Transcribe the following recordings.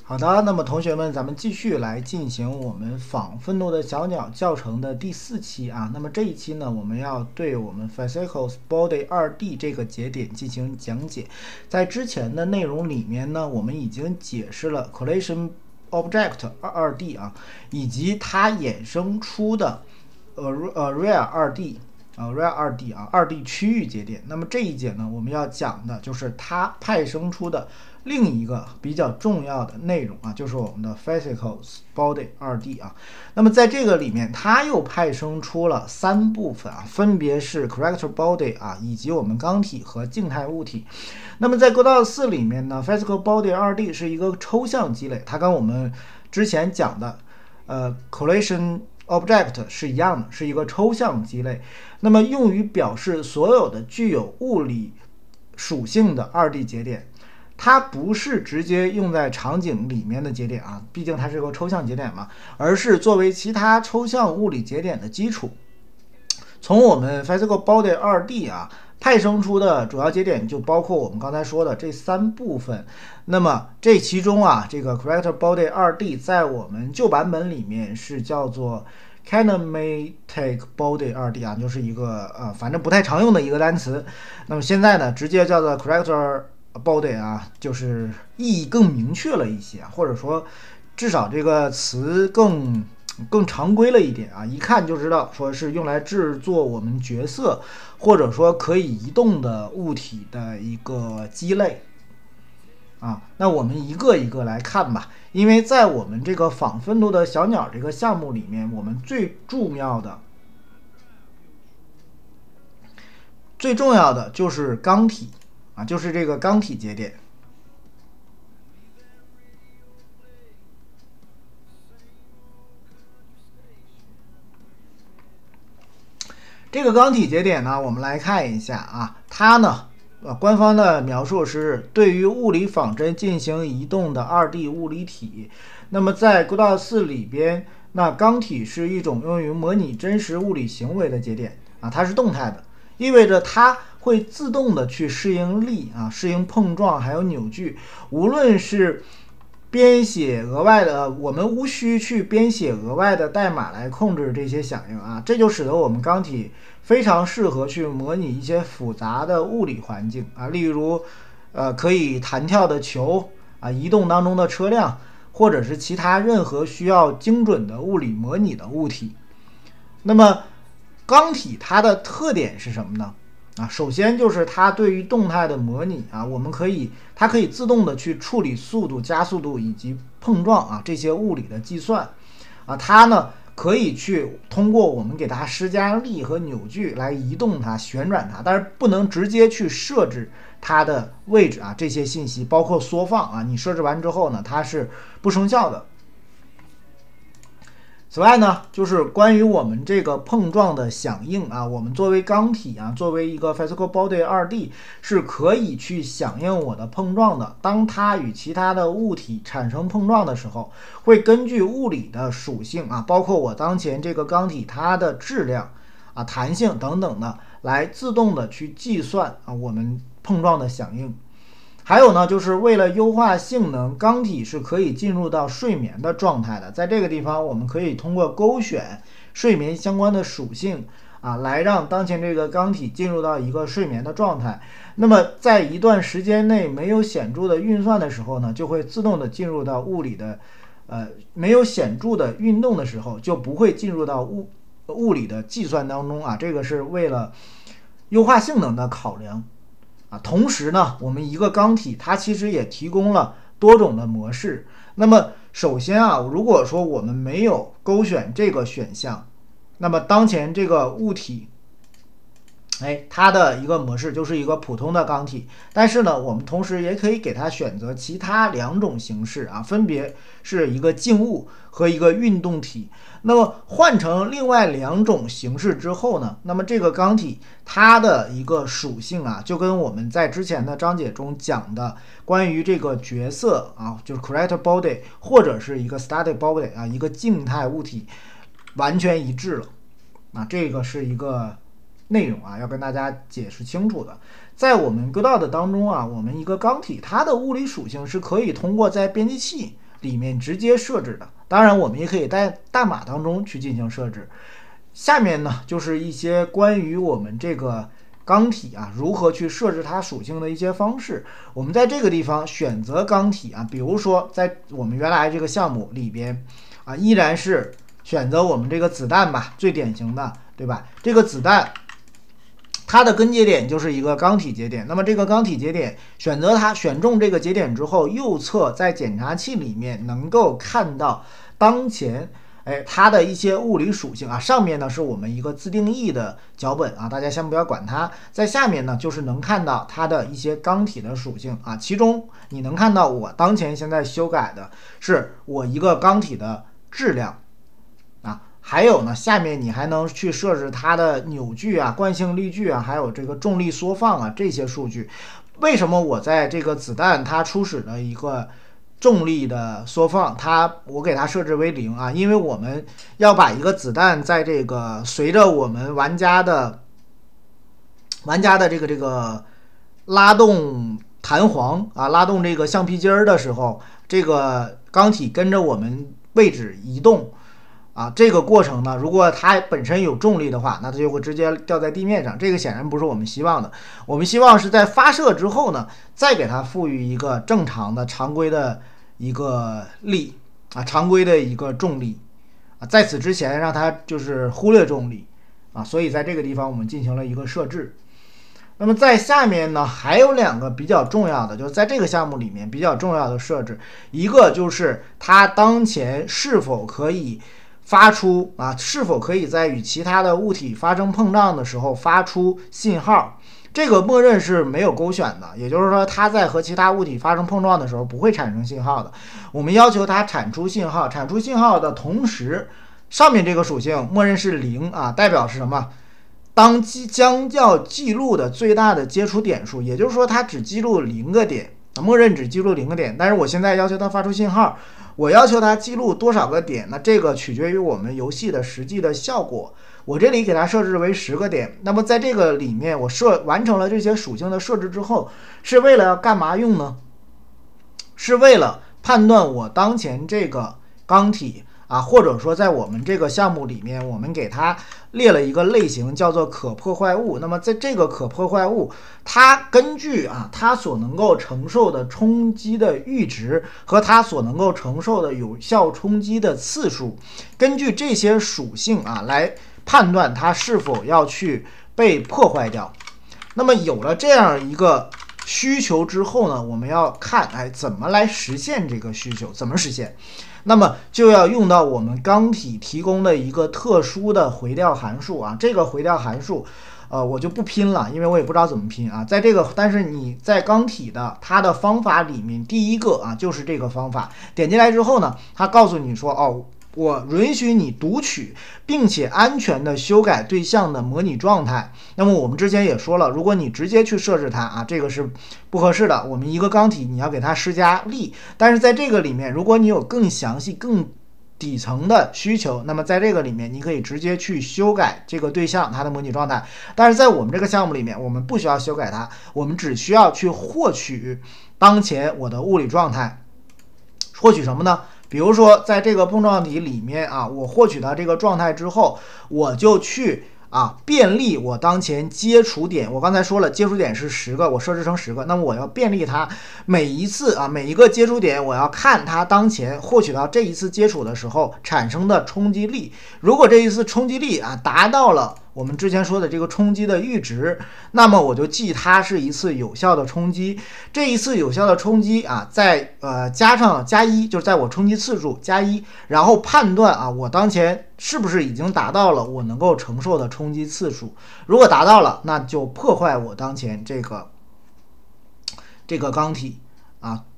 好的，那么同学们，咱们继续来进行我们仿愤怒的小鸟教程的第4期啊。那么这一期呢，我们要对我们 Fascicles Body 2D 这个节点进行讲解。在之前的内容里面呢，我们已经解释了 Collision Object 2D 啊，以及它衍生出的Real 2D。Real 2D 啊，2D 区域节点。那么这一节呢，我们要讲的就是它派生出的另一个比较重要的内容啊，就是我们的 Fascicles Body 2D 啊。那么在这个里面，它又派生出了3部分啊，分别是 Character Body 啊，以及我们钢体和静态物体。那么在 Godot 4里面呢 ，Fascicles Body 2D 是一个抽象积累，它跟我们之前讲的Collision Object 是一样的，是一个抽象积累。那么用于表示所有的具有物理属性的 2D 节点，它不是直接用在场景里面的节点啊，毕竟它是个抽象节点嘛，而是作为其他抽象物理节点的基础。从我们 Fascicles Body 2D 啊派生出的主要节点就包括我们刚才说的这3部分。那么这其中啊，这个 Character Body 2D 在我们旧版本里面是叫做Kinematic Body 2D 啊，就是一个反正不太常用的一个单词。那么现在呢，直接叫做 Character Body 啊，就是意义更明确了一些，或者说至少这个词更常规了一点啊，一看就知道说是用来制作我们角色或者说可以移动的物体的一个基类啊。那我们一个一个来看吧，因为在我们这个仿愤怒的小鸟这个项目里面，我们最重要的就是钢体啊，就是这个钢体节点。这个钢体节点呢，我们来看一下啊，它呢官方的描述是对于物理仿真进行移动的2D 物理体。那么在 Godot 4里边，那钢体是一种用于模拟真实物理行为的节点啊，它是动态的，意味着它会自动的去适应力啊，适应碰撞还有扭矩。无论是编写额外的，我们无需去编写额外的代码来控制这些响应啊，这就使得我们钢体非常适合去模拟一些复杂的物理环境啊，例如可以弹跳的球啊，移动当中的车辆，或者是其他任何需要精准的物理模拟的物体。那么钢体它的特点是什么呢？啊，首先就是它对于动态的模拟啊，它可以自动的去处理速度、加速度以及碰撞啊这些物理的计算啊，它呢可以去通过我们给它施加力和扭矩来移动它、旋转它，但是不能直接去设置它的位置啊，这些信息包括缩放啊，你设置完之后呢，它是不生效的。此外呢，就是关于我们这个碰撞的响应啊，我们作为钢体啊，作为一个 Fascicles Body 2D 是可以去响应我的碰撞的。当它与其他的物体产生碰撞的时候，会根据物理的属性啊，包括我当前这个钢体它的质量啊、弹性等等的，来自动的去计算啊我们碰撞的响应。还有呢，就是为了优化性能，钢体是可以进入到睡眠的状态的。在这个地方，我们可以通过勾选睡眠相关的属性啊，来让当前这个钢体进入到一个睡眠的状态。那么在一段时间内没有显著的运算的时候呢，就会自动的进入到物理的没有显著的运动的时候，就不会进入到物理的计算当中啊。这个是为了优化性能的考量。啊，同时呢，我们一个钢体它其实也提供了多种的模式。那么首先啊，如果说我们没有勾选这个选项，那么当前这个物体，它的一个模式就是一个普通的钢体。但是呢，我们同时也可以给它选择其他2种形式啊，分别是一个静物和一个运动体。那么换成另外2种形式之后呢，那么这个钢体它的一个属性啊，就跟我们在之前的章节中讲的关于这个角色啊，就是 Character Body 或者是一个 Static Body 啊，一个静态物体完全一致了啊，这个是一个内容啊，要跟大家解释清楚的。在我们 Godot 当中啊，我们一个钢体它的物理属性是可以通过在编辑器里面直接设置的。当然，我们也可以在代码当中去进行设置。下面呢，就是一些关于我们这个钢体啊如何去设置它属性的一些方式。我们在这个地方选择钢体啊，比如说在我们原来这个项目里边啊，依然是选择我们这个子弹吧，最典型的，对吧？这个子弹它的根节点就是一个钢体节点，那么这个钢体节点选择它，选中这个节点之后，右侧在检查器里面能够看到当前它的一些物理属性啊。上面呢是我们一个自定义的脚本啊，大家先不要管它。在下面呢就是能看到它的一些钢体的属性啊，其中你能看到我当前现在修改的是我一个钢体的质量。还有呢，下面你还能去设置它的扭矩啊、惯性力矩啊，还有这个重力缩放啊这些数据。为什么我在这个子弹它初始的一个重力的缩放，我给它设置为0啊？因为我们要把一个子弹在这个随着我们玩家的这个拉动弹簧啊，拉动这个橡皮筋儿的时候，这个钢体跟着我们位置移动。这个过程呢，如果它本身有重力的话，那它就会直接掉在地面上，这个显然不是我们希望的。我们希望是在发射之后呢，再给它赋予一个正常的常规的一个力常规的一个重力在此之前让它就是忽略重力所以在这个地方我们进行了一个设置。那么在下面呢，还有2个比较重要的，就是在这个项目里面比较重要的设置，一个就是它当前是否可以发出是否可以在与其他的物体发生碰撞的时候发出信号。这个默认是没有勾选的，也就是说它在和其他物体发生碰撞的时候不会产生信号的。我们要求它产出信号，产出信号的同时，上面这个属性默认是0代表是什么？当将要记录的最大的接触点数，也就是说它只记录0个点，默认只记录0个点。但是我现在要求它发出信号，我要求它记录多少个点？那这个取决于我们游戏的实际的效果。我这里给它设置为10个点。那么在这个里面，我完成了这些属性的设置之后，是为了要干嘛用呢？是为了判断我当前这个钢体或者说在我们这个项目里面，我们给它列了一个类型叫做可破坏物。那么在这个可破坏物，它根据它所能够承受的冲击的阈值和它所能够承受的有效冲击的次数，根据这些属性来判断它是否要去被破坏掉。那么有了这样一个需求之后呢，我们要看怎么来实现这个需求，怎么实现？那么就要用到我们钢体提供的一个特殊的回调函数这个回调函数我就不拼了，因为我也不知道怎么拼在这个，但是你在钢体的它的方法里面，第一个就是这个方法。点进来之后呢，它告诉你说我允许你读取并且安全的修改对象的模拟状态。那么我们之前也说了，如果你直接去设置它这个是不合适的。我们一个钢体你要给它施加力，但是在这个里面，如果你有更详细更底层的需求，那么在这个里面你可以直接去修改这个对象它的模拟状态。但是在我们这个项目里面，我们不需要修改它，我们只需要去获取当前我的物理状态。获取什么呢？比如说在这个碰撞体里面我获取到这个状态之后，我就去便利我当前接触点。我刚才说了，接触点是10个，我设置成10个，那么我要便利它每一次每一个接触点，我要看它当前获取到这一次接触的时候产生的冲击力。如果这一次冲击力达到了我们之前说的这个冲击的阈值，那么我就记它是一次有效的冲击。这一次有效的冲击再加上+1，就是在我冲击次数+1，然后判断我当前是不是已经达到了我能够承受的冲击次数。如果达到了，那就破坏我当前这个钢体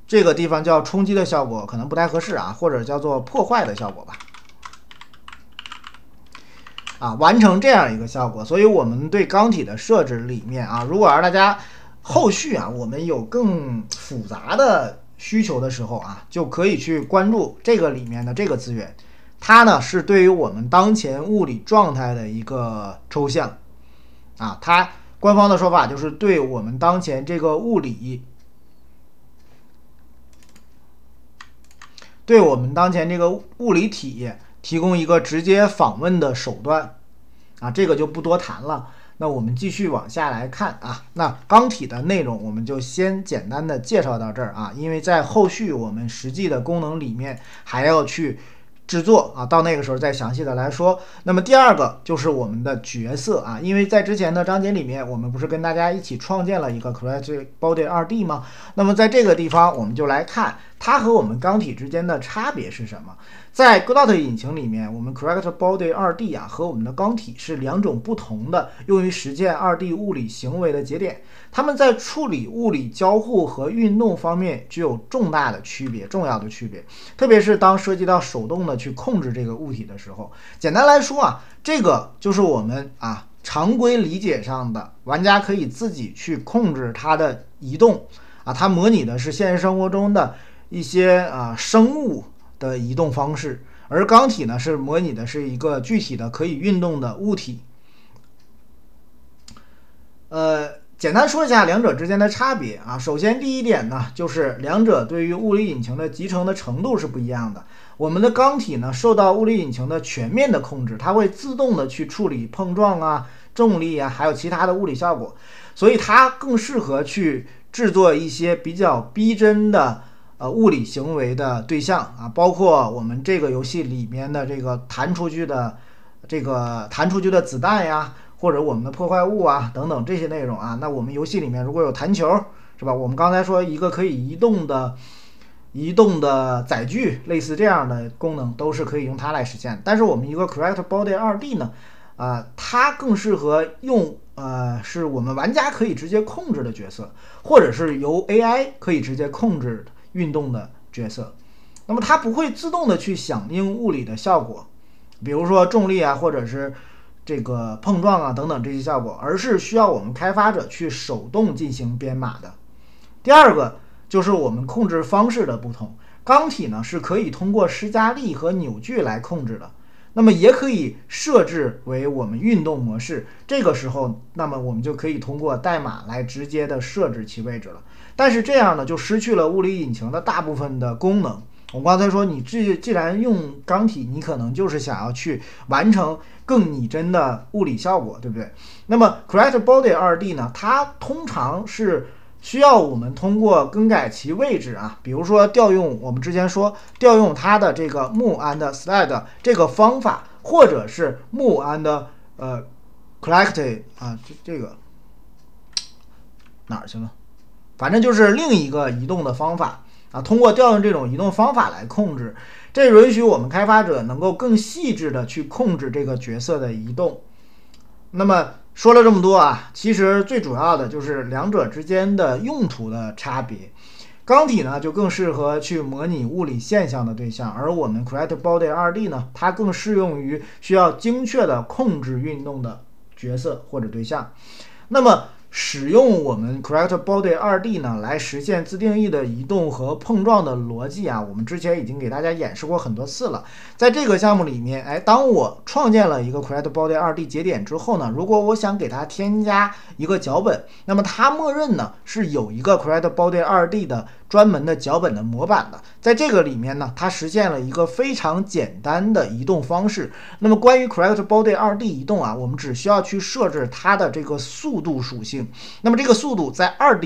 这个地方叫冲击的效果可能不太合适或者叫做破坏的效果吧。完成这样一个效果。所以我们对钢体的设置里面如果让大家后续我们有更复杂的需求的时候就可以去关注这个里面的这个资源。它呢是对于我们当前物理状态的一个抽象它官方的说法就是对我们当前这个物理对我们当前这个物理体提供一个直接访问的手段啊，这个就不多谈了。那我们继续往下来看啊，那钢体的内容我们就先简单的介绍到这儿啊，因为在后续我们实际的功能里面还要去制作啊，到那个时候再详细的来说。那么第二个就是我们的角色啊，因为在之前的章节里面，我们不是跟大家一起创建了一个 Creative Body 2D 吗？那么在这个地方，我们就来看它和我们钢体之间的差别是什么。在 Godot 引擎里面，我们 Creative Body 2D 啊和我们的钢体是两种不同的用于实现 2D 物理行为的节点，它们在处理物理交互和运动方面具有重要的区别，特别是当涉及到手动的去控制这个物体的时候。简单来说啊，这个就是我们常规理解上的玩家可以自己去控制它的移动啊，它模拟的是现实生活中的一些生物的移动方式，而钢体呢是模拟的是一个具体的可以运动的物体。简单说一下两者之间的差别啊。首先第一点呢，就是两者对于物理引擎的集成的程度是不一样的。我们的钢体呢受到物理引擎的全面的控制，它会自动的去处理碰撞啊、重力啊，还有其他的物理效果，所以它更适合去制作一些比较逼真的物理行为的对象啊，包括我们这个游戏里面的这个弹出去的子弹呀，或者我们的破坏物啊等等这些内容啊。那我们游戏里面如果有弹球，是吧？我们刚才说一个可以移动的载具，类似这样的功能都是可以用它来实现。但是我们一个 Creative Body 2D 呢，它更适合用是我们玩家可以直接控制的角色，或者是由 AI 可以直接控制运动的角色。那么它不会自动的去响应物理的效果，比如说重力啊，或者是这个碰撞啊等等这些效果，而是需要我们开发者去手动进行编码的。第二个就是我们控制方式的不同，钢体呢是可以通过施加力和扭矩来控制的，那么也可以设置为我们运动模式，这个时候那么我们就可以通过代码来直接的设置其位置了。但是这样呢就失去了物理引擎的大部分的功能。我刚才说你既然用钢体，你可能就是想要去完成更拟真的物理效果，对不对？那么 Creative Body 2D 呢，它通常是需要我们通过更改其位置啊，比如说我们之前说调用它的这个 Move and Slide 这个方法，或者是 Move and Collect 啊，这个哪儿去了？反正就是另一个移动的方法啊，通过调用这种移动方法来控制，这允许我们开发者能够更细致的去控制这个角色的移动。那么说了这么多啊，其实最主要的就是两者之间的用途的差别。钢体呢就更适合去模拟物理现象的对象，而我们 Creative Body 2D 呢，它更适用于需要精确的控制运动的角色或者对象。那么使用我们 Creative Body 2D 呢来实现自定义的移动和碰撞的逻辑啊，我们之前已经给大家演示过很多次了。在这个项目里面，当我创建了一个 Creative Body 2D 节点之后呢，如果我想给它添加一个脚本，那么它默认呢是有一个 Creative Body 2D 的专门的脚本的模板的。在这个里面呢，它实现了一个非常简单的移动方式。那么关于 Creative Body 2D 移动啊，我们只需要去设置它的这个速度属性。那么这个速度在二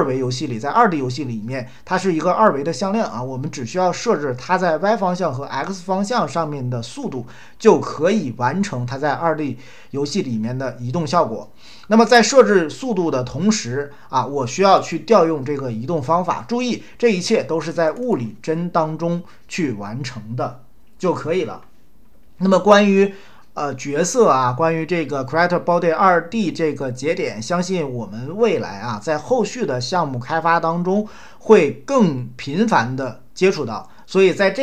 维游戏里，在 2D 游戏里面，它是一个2维的向量啊，我们只需要设置它在 Y 方向和 X 方向上面的速度，就可以完成它在 2D 游戏里面的移动效果。那么在设置速度的同时啊，我需要去调用这个移动方法，注意这一切都是在物理帧当中去完成的就可以了。那么关于角色啊，关于这个 Creative Body 2D 这个节点，相信我们未来啊，在后续的项目开发当中会更频繁的接触到。所以在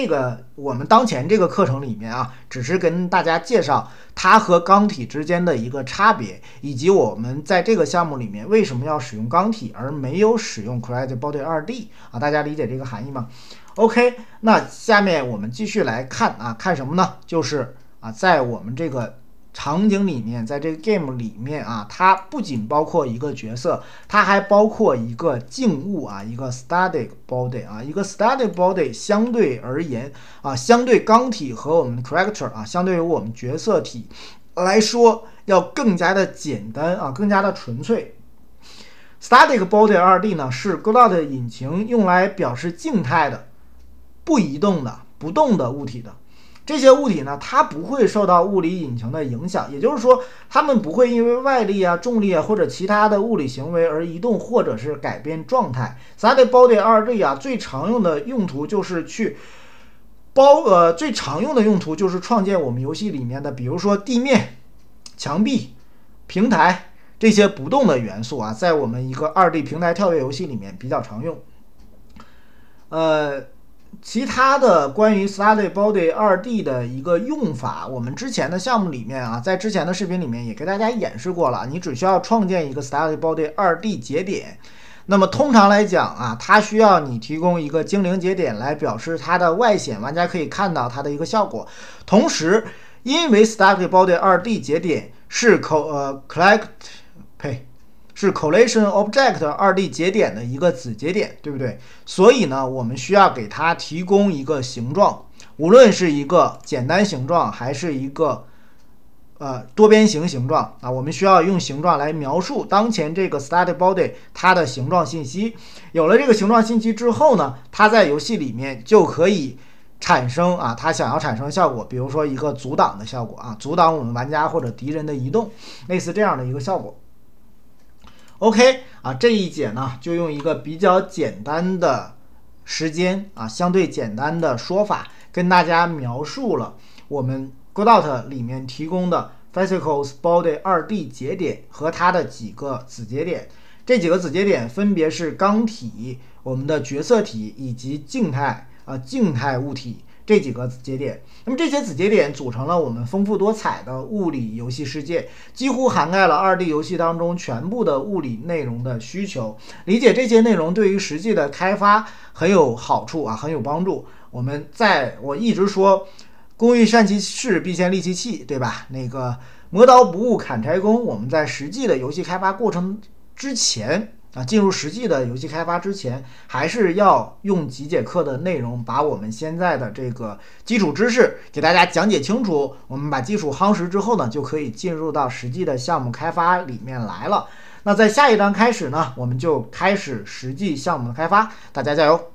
我们当前这个课程里面啊，只是跟大家介绍它和钢体之间的一个差别，以及我们在这个项目里面为什么要使用钢体而没有使用 Creative Body 2D 啊，大家理解这个含义吗？ OK， 那下面我们继续来看什么呢？就是在我们这个场景里面，在这个 game 里面啊，它不仅包括一个角色，它还包括一个静物啊，一个 static body 啊，一个 static body 相对而言啊，相对钢体和我们的 character 啊，相对于我们角色体来说，要更加的简单啊，更加的纯粹。Static Body 2D 呢是 Godot 引擎用来表示静态的、不移动的、不动的物体的。这些物体呢，它不会受到物理引擎的影响，也就是说，它们不会因为外力啊、重力啊或者其他的物理行为而移动或者是改变状态。Static Body 2D 啊，最常用的用途就是最常用的用途就是创建我们游戏里面的，比如说地面、墙壁、平台。这些不动的元素啊，在我们一个2D 平台跳跃游戏里面比较常用。其他的关于 Static Body 2D 的一个用法，我们之前的项目里面啊，在之前的视频里面也给大家演示过了。你只需要创建一个 Static Body 2D 节点，那么通常来讲啊，它需要你提供一个精灵节点来表示它的外显，玩家可以看到它的一个效果。同时，因为 Static Body 2D 节点是是 Collision Object 2D 节点的一个子节点，对不对？所以呢，我们需要给它提供一个形状，无论是一个简单形状还是一个多边形形状啊，我们需要用形状来描述当前这个 Static Body 它的形状信息。有了这个形状信息之后呢，它在游戏里面就可以产生啊，它想要产生的效果，比如说一个阻挡的效果啊，阻挡我们玩家或者敌人的移动，类似这样的一个效果。OK 啊，这一节呢就用一个比较简单的时间啊，相对简单的说法跟大家描述了我们 Godot 里面提供的 Fascicles Body 2D 节点和它的几个子节点。这几个子节点分别是钢体、我们的角色体以及静态物体这几个子节点。那么这些子节点组成了我们丰富多彩的物理游戏世界，几乎涵盖了2D 游戏当中全部的物理内容的需求。理解这些内容对于实际的开发很有好处啊，很有帮助。我一直说工欲善其事，必先利其器，对吧？那个磨刀不误砍柴工，我们在实际的游戏开发过程之前啊，进入实际的游戏开发之前，还是要用几节课的内容，把我们现在的这个基础知识给大家讲解清楚。我们把基础夯实之后呢，就可以进入到实际的项目开发里面来了。那在下一章开始呢，我们就开始实际项目的开发，大家加油！